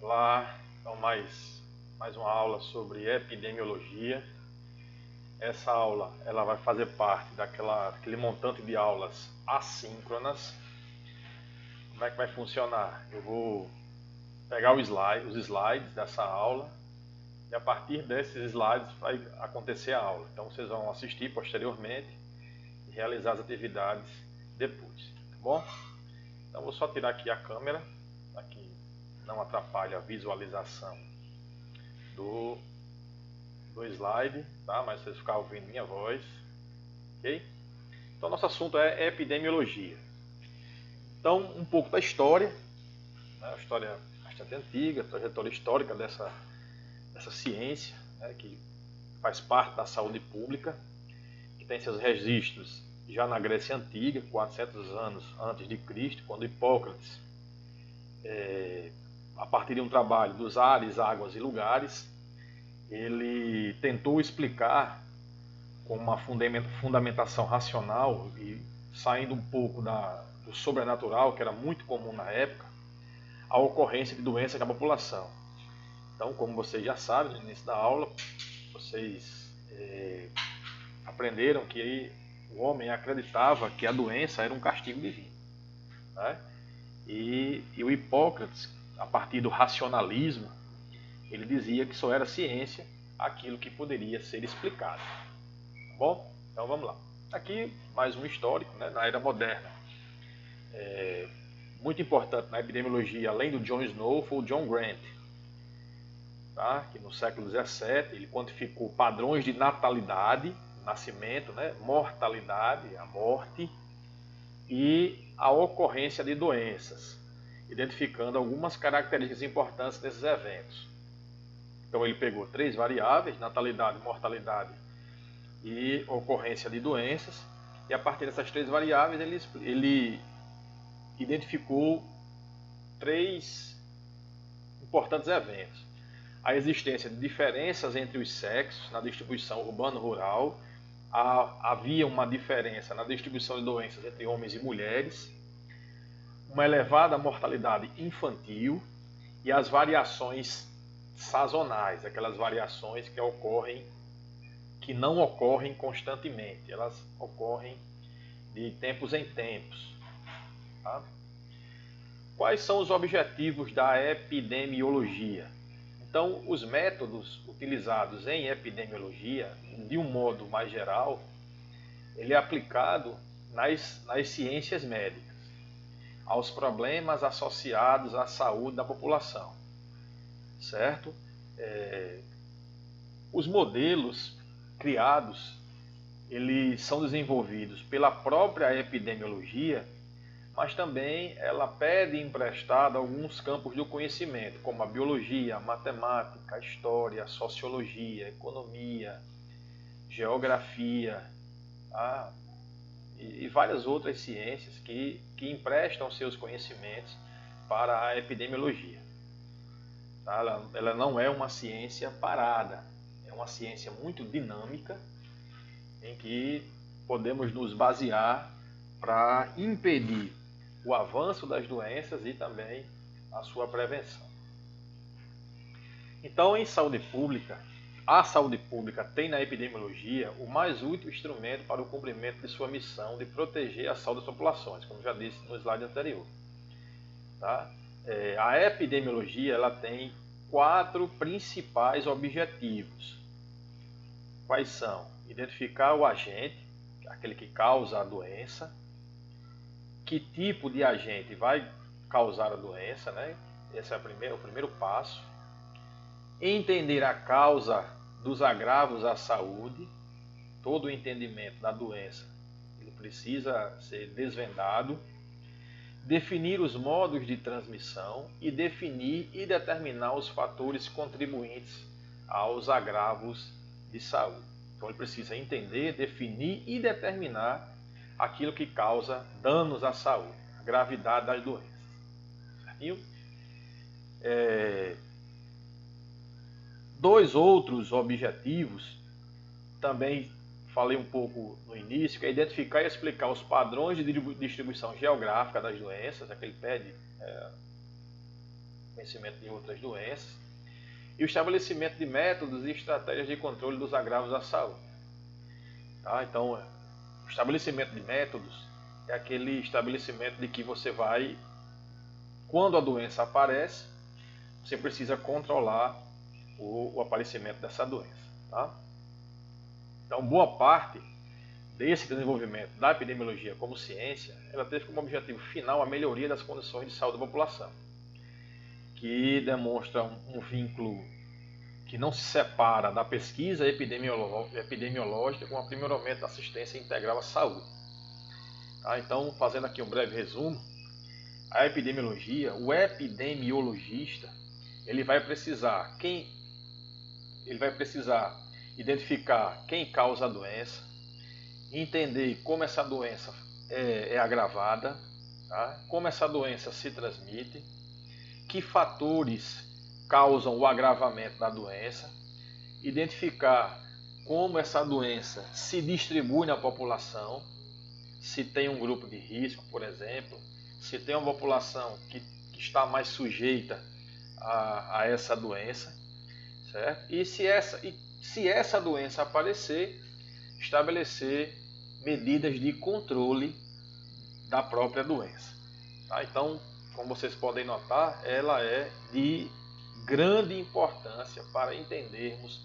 Olá, então mais uma aula sobre epidemiologia. Essa aula ela vai fazer parte daquele montante de aulas assíncronas. Como é que vai funcionar? Eu vou pegar os slides dessa aula e a partir desses slides vai acontecer a aula. Então vocês vão assistir posteriormente e realizar as atividades depois, tá bom? Então vou só tirar aqui a câmera, para que não atrapalhe a visualização do slide, tá? Mas vocês ficarem ouvindo minha voz, ok? Então nosso assunto é epidemiologia. Então um pouco da história, né? A história bastante antiga, a trajetória histórica dessa ciência, né? Que faz parte da saúde pública, que tem seus registros já na Grécia Antiga, 400 anos antes de Cristo, quando Hipócrates, a partir de um trabalho dos ares, águas e lugares, ele tentou explicar com uma fundamentação racional e saindo um pouco do sobrenatural, que era muito comum na época, a ocorrência de doenças na população. Então, como vocês já sabem, no início da aula, vocês aprenderam que o homem acreditava que a doença era um castigo divino, né? E o Hipócrates, a partir do racionalismo, ele dizia que só era ciência aquilo que poderia ser explicado. Tá bom? Então vamos lá. Aqui mais um histórico, né, na era moderna. Muito importante na epidemiologia, além do John Snow, foi o John Grant, tá? Que no século XVII ele quantificou padrões de natalidade, nascimento, né, mortalidade, a morte, e a ocorrência de doenças, identificando algumas características importantes desses eventos. Então ele pegou 3 variáveis, natalidade, mortalidade e ocorrência de doenças, e a partir dessas 3 variáveis ele identificou 3 importantes eventos. A existência de diferenças entre os sexos na distribuição urbano-rural, havia uma diferença na distribuição de doenças entre homens e mulheres, uma elevada mortalidade infantil e as variações sazonais, aquelas variações que não ocorrem constantemente, elas ocorrem de tempos em tempos. Tá? Quais são os objetivos da epidemiologia? Então, os métodos utilizados em epidemiologia, de um modo mais geral, ele é aplicado nas ciências médicas, aos problemas associados à saúde da população, certo? Os modelos criados, eles são desenvolvidos pela própria epidemiologia, mas também ela pede emprestado alguns campos do conhecimento, como a biologia, a matemática, a história, a sociologia, a economia, geografia, tá? E várias outras ciências que emprestam seus conhecimentos para a epidemiologia. Tá? Ela não é uma ciência parada, é uma ciência muito dinâmica, em que podemos nos basear para impedir o avanço das doenças e também a sua prevenção. Então, em saúde pública, a saúde pública tem na epidemiologia o mais útil instrumento para o cumprimento de sua missão de proteger a saúde das populações, como já disse no slide anterior. Tá? A epidemiologia ela tem 4 principais objetivos. Quais são? Identificar o agente, aquele que causa a doença, que tipo de agente vai causar a doença, né? Esse é o primeiro passo. Entender a causa dos agravos à saúde, todo o entendimento da doença, ele precisa ser desvendado. Definir os modos de transmissão e definir e determinar os fatores contribuintes aos agravos de saúde. Então ele precisa entender, definir e determinar aquilo que causa danos à saúde, a gravidade das doenças. Certinho? 2 outros objetivos, também falei um pouco no início, que é identificar e explicar os padrões de distribuição geográfica das doenças, aquele pede conhecimento de outras doenças, e o estabelecimento de métodos e estratégias de controle dos agravos à saúde. Tá? Então, o estabelecimento de métodos é aquele estabelecimento de que você vai, quando a doença aparece, você precisa controlar o aparecimento dessa doença. Tá? Então, boa parte desse desenvolvimento da epidemiologia como ciência, ela teve como objetivo final a melhoria das condições de saúde da população, que demonstra um vínculo que não se separa da pesquisa epidemiológica com o aprimoramento da assistência integral à saúde. Tá? Então, fazendo aqui um breve resumo, a epidemiologia, o epidemiologista, ele vai precisar identificar quem causa a doença, entender como essa doença é agravada, tá? Como essa doença se transmite, que fatores causam o agravamento da doença, identificar como essa doença se distribui na população, se tem um grupo de risco, por exemplo, se tem uma população que está mais sujeita a essa doença, certo? E se essa doença aparecer, estabelecer medidas de controle da própria doença. Tá? Então, como vocês podem notar, ela é de grande importância para entendermos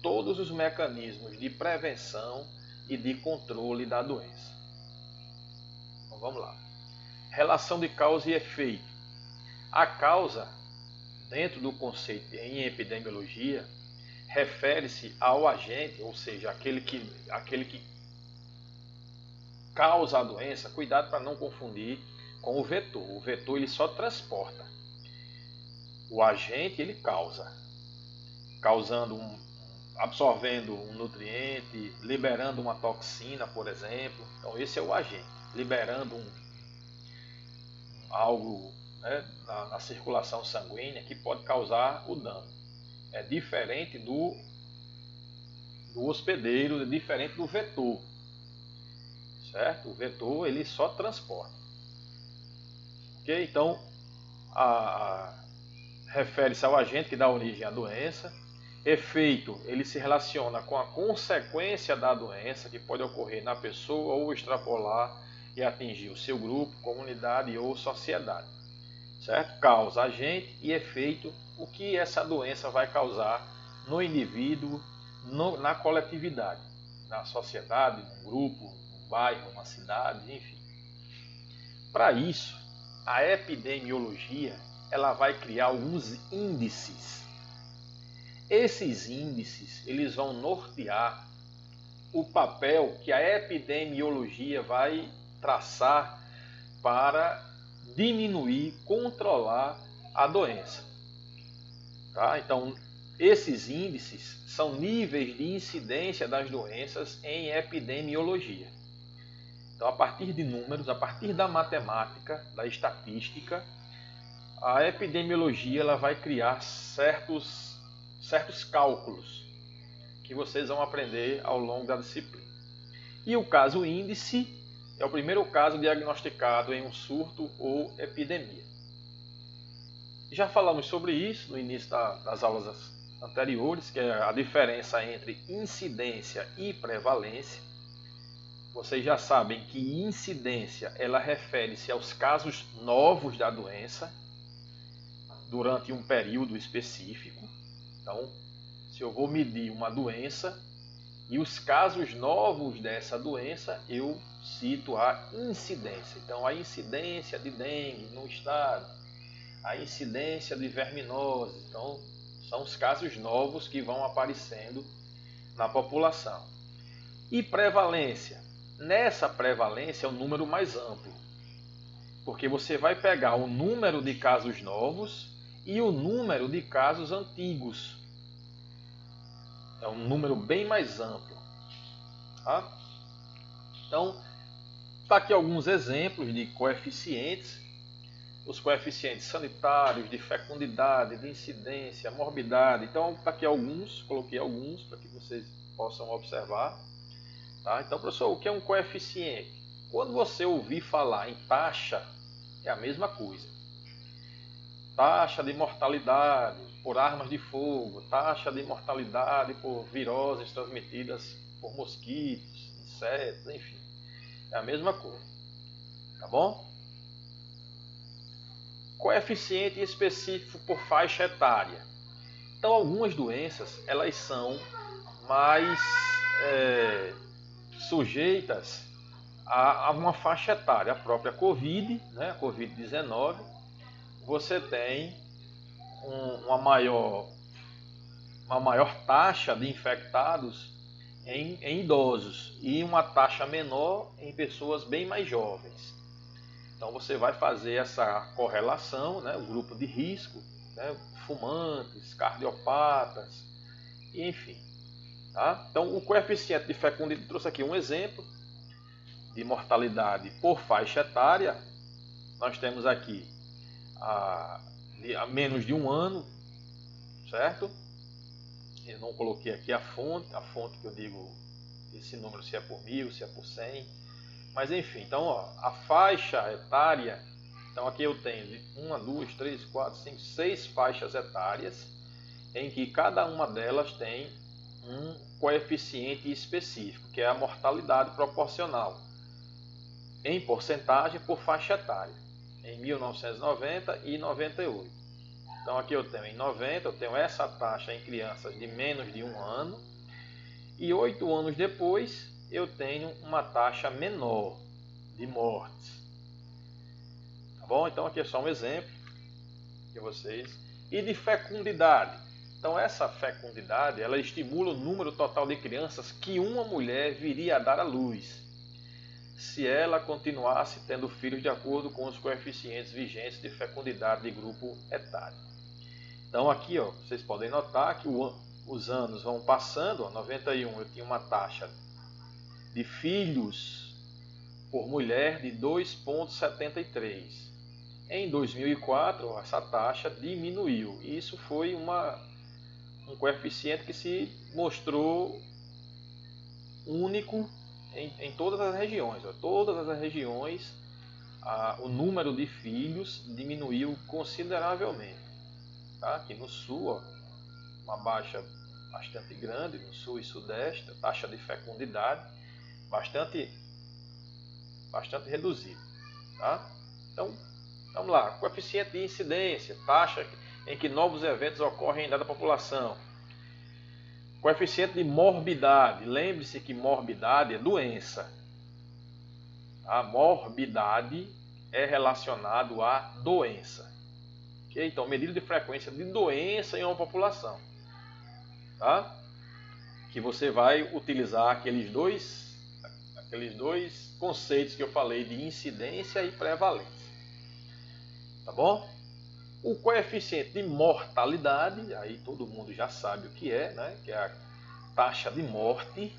todos os mecanismos de prevenção e de controle da doença. Então vamos lá. Relação de causa e efeito. A causa, dentro do conceito em epidemiologia, refere-se ao agente, ou seja, aquele que causa a doença. Cuidado para não confundir com o vetor. O vetor ele só transporta. O agente ele causa, absorvendo um nutriente, liberando uma toxina, por exemplo. Então esse é o agente, liberando algo, né, na circulação sanguínea que pode causar o dano. É diferente do hospedeiro, é diferente do vetor, certo? O vetor ele só transporta. Ok? Então refere-se ao agente que dá origem à doença. Efeito, ele se relaciona com a consequência da doença que pode ocorrer na pessoa ou extrapolar e atingir o seu grupo, comunidade ou sociedade. Certo? Causa, agente e efeito, o que essa doença vai causar no indivíduo, na coletividade, na sociedade, num grupo, num bairro, numa cidade, enfim. Para isso, a epidemiologia ela vai criar alguns índices. Esses índices eles vão nortear o papel que a epidemiologia vai traçar para diminuir, controlar a doença. Tá? Então, esses índices são níveis de incidência das doenças em epidemiologia. Então, a partir de números, a partir da matemática, da estatística, a epidemiologia ela vai criar certos cálculos que vocês vão aprender ao longo da disciplina. E o caso índice é o primeiro caso diagnosticado em um surto ou epidemia. Já falamos sobre isso no início das aulas anteriores, que é a diferença entre incidência e prevalência. Vocês já sabem que incidência ela refere-se aos casos novos da doença durante um período específico. Então, se eu vou medir uma doença e os casos novos dessa doença, eu cito a incidência. Então, a incidência de dengue no estado, a incidência de verminose. Então, são os casos novos que vão aparecendo na população. E prevalência? Nessa prevalência é um número mais amplo, porque você vai pegar o número de casos novos e o número de casos antigos. É um número bem mais amplo. Tá? Então, está aqui alguns exemplos de coeficientes. Os coeficientes sanitários, de fecundidade, de incidência, morbidade. Então, está aqui alguns, coloquei alguns para que vocês possam observar. Tá? Então, professor, o que é um coeficiente? Quando você ouvir falar em taxa, é a mesma coisa. taxa de mortalidade por armas de fogo, taxa de mortalidade por viroses transmitidas por mosquitos, insetos, enfim. É a mesma coisa, tá bom? Coeficiente específico por faixa etária. Então, algumas doenças, elas são mais sujeitas a uma faixa etária. A própria Covid, né, a Covid-19, você tem uma maior taxa de infectados em idosos e uma taxa menor em pessoas bem mais jovens. Então você vai fazer essa correlação, né, o grupo de risco, né, fumantes, cardiopatas, enfim. Tá? Então o coeficiente de fecundidade, trouxe aqui um exemplo de mortalidade por faixa etária. Nós temos aqui a menos de um ano, certo? Eu não coloquei aqui a fonte que eu digo esse número, se é por 1000, se é por 100, mas enfim, então ó, a faixa etária, então aqui eu tenho 1, 2, 3, 4, 5, 6 faixas etárias, em que cada uma delas tem um coeficiente específico, que é a mortalidade proporcional, em porcentagem por faixa etária, em 1990 e 98. Então aqui eu tenho em 90, eu tenho essa taxa em crianças de menos de 1 ano, e 8 anos depois eu tenho uma taxa menor de mortes. Tá bom? Então aqui é só um exemplo de vocês. E de fecundidade. Então essa fecundidade, ela estimula o número total de crianças que uma mulher viria a dar à luz, se ela continuasse tendo filhos de acordo com os coeficientes vigentes de fecundidade de grupo etário. Então aqui, ó, vocês podem notar que os anos vão passando. Ó, 91 eu tinha uma taxa de filhos por mulher de 2,73. Em 2004 essa taxa diminuiu. E isso foi um coeficiente que se mostrou único em todas as regiões. Ó. Todas as regiões o número de filhos diminuiu consideravelmente. Tá? Aqui no sul, ó, uma baixa bastante grande, no sul e sudeste, a taxa de fecundidade bastante reduzida. Tá? Então, vamos lá, coeficiente de incidência, taxa em que novos eventos ocorrem em dada população. Coeficiente de morbidade, lembre-se que morbidade é doença. A morbidade é relacionado à doença. Okay? Então, medida de frequência de doença em uma população. Tá? Que você vai utilizar aqueles dois conceitos que eu falei de incidência e prevalência. Tá bom? O coeficiente de mortalidade, aí todo mundo já sabe o que é, né? Que é a taxa de morte.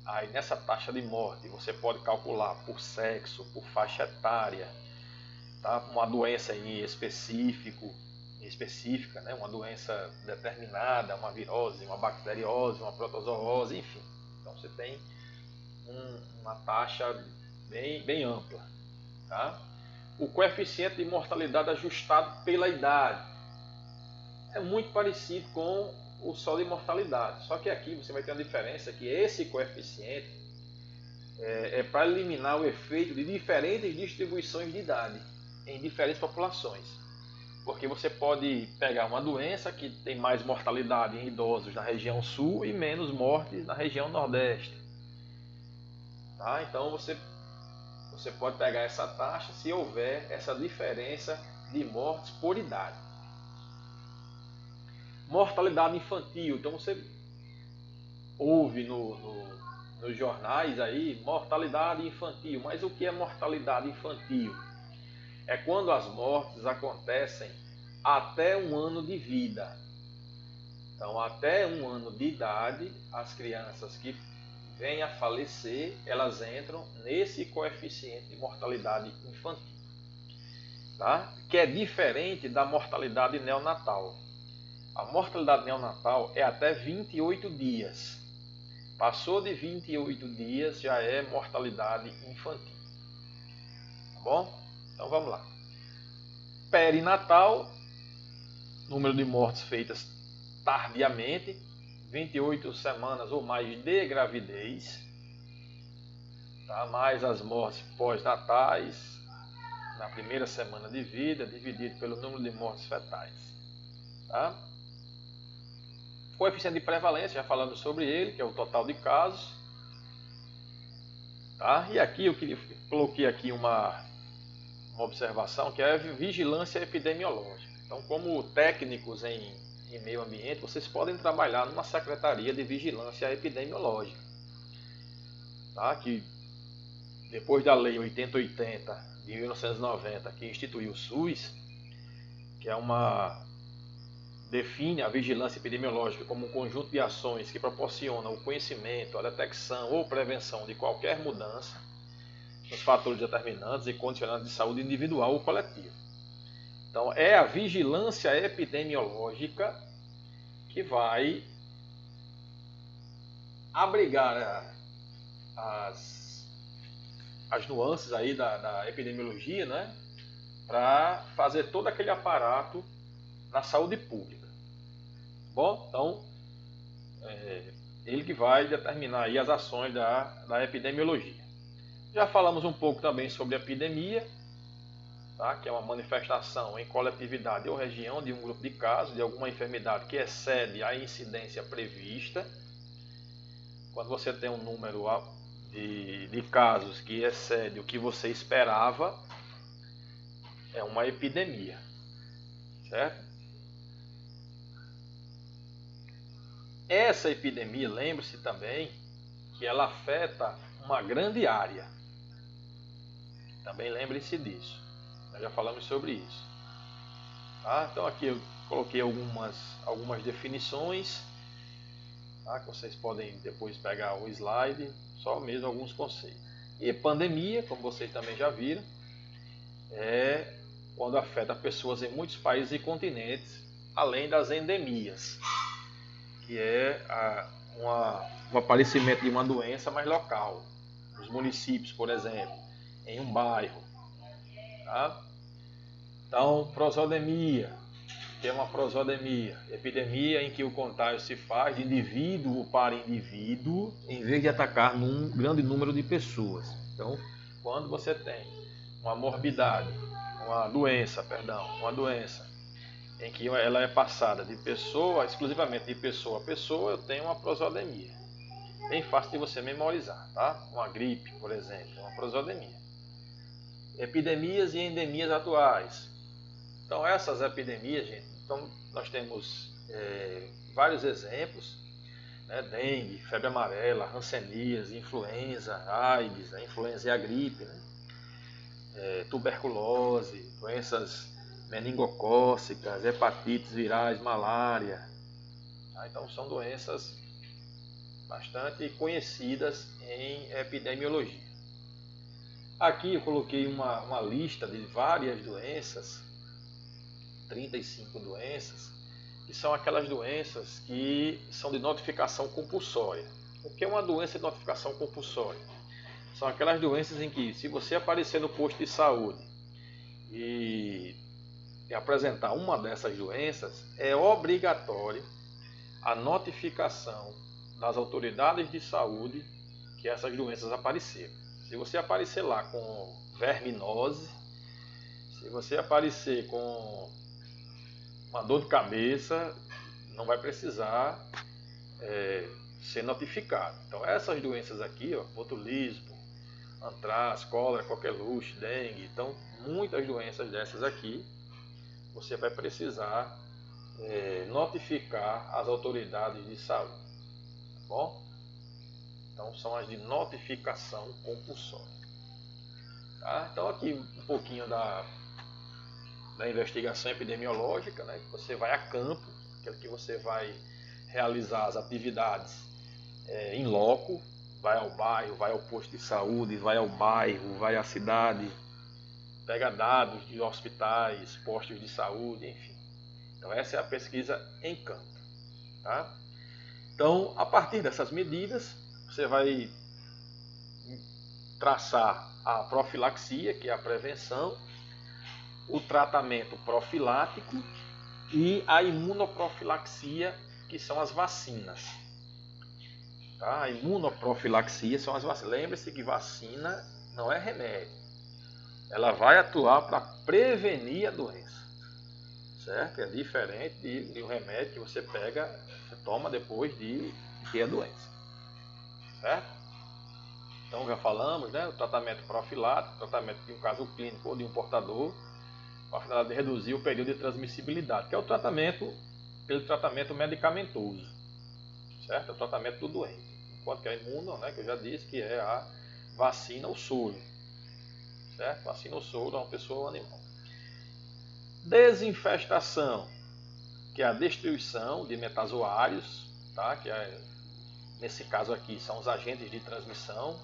Aí nessa taxa de morte você pode calcular por sexo, por faixa etária, tá? Uma doença em específica, né? Uma doença determinada, uma virose, uma bacteriose, uma protozoose, enfim. Então você tem uma taxa bem ampla. Tá? O coeficiente de mortalidade ajustado pela idade é muito parecido com o só de mortalidade, só que aqui você vai ter uma diferença, que esse coeficiente é para eliminar o efeito de diferentes distribuições de idade em diferentes populações, porque você pode pegar uma doença que tem mais mortalidade em idosos na região sul e menos mortes na região nordeste. Tá? Então você pode pegar essa taxa se houver essa diferença de mortes por idade. Mortalidade infantil. Então você ouve nos jornais aí, mortalidade infantil. Mas o que é mortalidade infantil? É quando as mortes acontecem até 1 ano de vida. Então, até 1 ano de idade, as crianças que vêm a falecer, elas entram nesse coeficiente de mortalidade infantil. Tá? Que é diferente da mortalidade neonatal. A mortalidade neonatal é até 28 dias. Passou de 28 dias, já é mortalidade infantil. Tá bom? Então vamos lá. perinatal, número de mortes feitas tardiamente, 28 semanas ou mais de gravidez, tá? Mais as mortes pós-natais, na primeira semana de vida, dividido pelo número de mortes fetais. Tá? Coeficiente de prevalência, já falando sobre ele, que é o total de casos. Tá? E aqui eu coloquei aqui uma observação, que é a vigilância epidemiológica. Então, como técnicos em meio ambiente, vocês podem trabalhar numa secretaria de vigilância epidemiológica. Tá? Que depois da Lei 8080 de 1990, que instituiu o SUS, que é define a vigilância epidemiológica como um conjunto de ações que proporcionam o conhecimento, a detecção ou prevenção de qualquer mudança nos fatores determinantes e condicionantes de saúde individual ou coletiva. Então, é a vigilância epidemiológica que vai abrigar as nuances aí da epidemiologia, né, para fazer todo aquele aparato na saúde pública. Bom, então, ele que vai determinar aí as ações da epidemiologia. Já falamos um pouco também sobre epidemia, tá? Que é uma manifestação em coletividade ou região de um grupo de casos de alguma enfermidade que excede a incidência prevista. Quando você tem um número de casos que excede o que você esperava, é uma epidemia, certo? Essa epidemia, lembre-se também que ela afeta uma grande área. Também lembre-se disso. Nós já falamos sobre isso. Tá? Então aqui eu coloquei algumas definições, tá? Que vocês podem depois pegar o slide, só mesmo alguns conceitos. E pandemia, como vocês também já viram, é quando afeta pessoas em muitos países e continentes, além das endemias, que é o aparecimento de uma doença mais local, nos municípios, por exemplo, em um bairro. Tá? Então, prosodemia, que é uma prosodemia, epidemia em que o contágio se faz de indivíduo para indivíduo, em vez de atacar num grande número de pessoas. Então, quando você tem uma morbidade, uma doença em que ela é passada de pessoa, exclusivamente de pessoa a pessoa, eu tenho uma prosodemia. Bem fácil de você memorizar, tá? Uma gripe, por exemplo, uma prosodemia. Epidemias e endemias atuais. Então, essas epidemias, gente, então, nós temos vários exemplos, né? Dengue, febre amarela, hanseníase, influenza, AIDS, a influenza e a gripe, né? Tuberculose, doenças meningocócicas, hepatites virais, malária. Tá? Então, são doenças bastante conhecidas em epidemiologia. Aqui eu coloquei uma lista de várias doenças, 35 doenças, que são aquelas doenças que são de notificação compulsória. O que é uma doença de notificação compulsória? São aquelas doenças em que, se você aparecer no posto de saúde e apresentar uma dessas doenças, é obrigatório a notificação das autoridades de saúde que essas doenças apareceram. Se você aparecer lá com verminose, se você aparecer com uma dor de cabeça, não vai precisar ser notificado. Então, essas doenças aqui, botulismo, antraz, cólera, coqueluche, dengue, então muitas doenças dessas aqui, você vai precisar notificar as autoridades de saúde. Tá bom? Então, são as de notificação compulsória. Tá? Então, aqui um pouquinho da investigação epidemiológica, né? Você vai a campo, aquele que você vai realizar as atividades em loco, vai ao bairro, vai ao posto de saúde, vai ao bairro, vai à cidade, pega dados de hospitais, postos de saúde, enfim. Então, essa é a pesquisa em campo. Tá? Então, a partir dessas medidas, você vai traçar a profilaxia, que é a prevenção, o tratamento profilático e a imunoprofilaxia, que são as vacinas. Tá? A imunoprofilaxia são as vacinas. Lembre-se que vacina não é remédio. Ela vai atuar para prevenir a doença. Certo? É diferente de um remédio que você pega, você toma depois de ter a doença. Certo? Então já falamos, né? O tratamento profilático, tratamento de um caso clínico ou de um portador, com a finalidade de reduzir o período de transmissibilidade, que é o tratamento, aquele tratamento medicamentoso. Certo? É o tratamento do doente. Enquanto que a imuno, né, que eu já disse, que é a vacina ou soro. Certo? Vacina ou soro a uma pessoa ou animal. Desinfestação, que é a destruição de metazoários, tá? Que nesse caso aqui são os agentes de transmissão,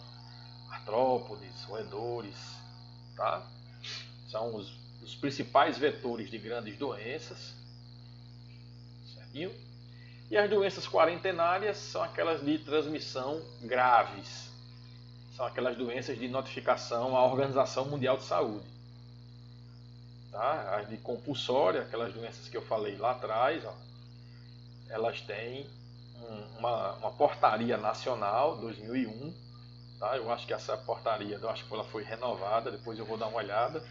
artrópodes, roedores, tá? São os principais vetores de grandes doenças, certinho? E as doenças quarentenárias são aquelas de transmissão graves, são aquelas doenças de notificação à Organização Mundial de Saúde. Tá? As de compulsória, aquelas doenças que eu falei lá atrás, ó, elas têm uma portaria nacional, 2001, tá? Eu acho que essa portaria, eu acho que ela foi renovada, depois eu vou dar uma olhada.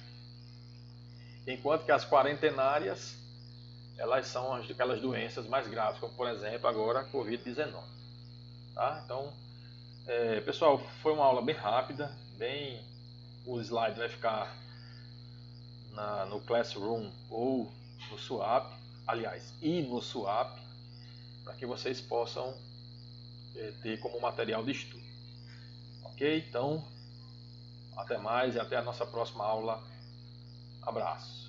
Enquanto que as quarentenárias, elas são aquelas doenças mais graves, como por exemplo agora a Covid-19. Tá? Então, pessoal, foi uma aula bem rápida, o slide vai ficar no Classroom ou no Swap, aliás, e no Swap, para que vocês possam ter como material de estudo. Ok? Então, até mais e até a nossa próxima aula. Abraço.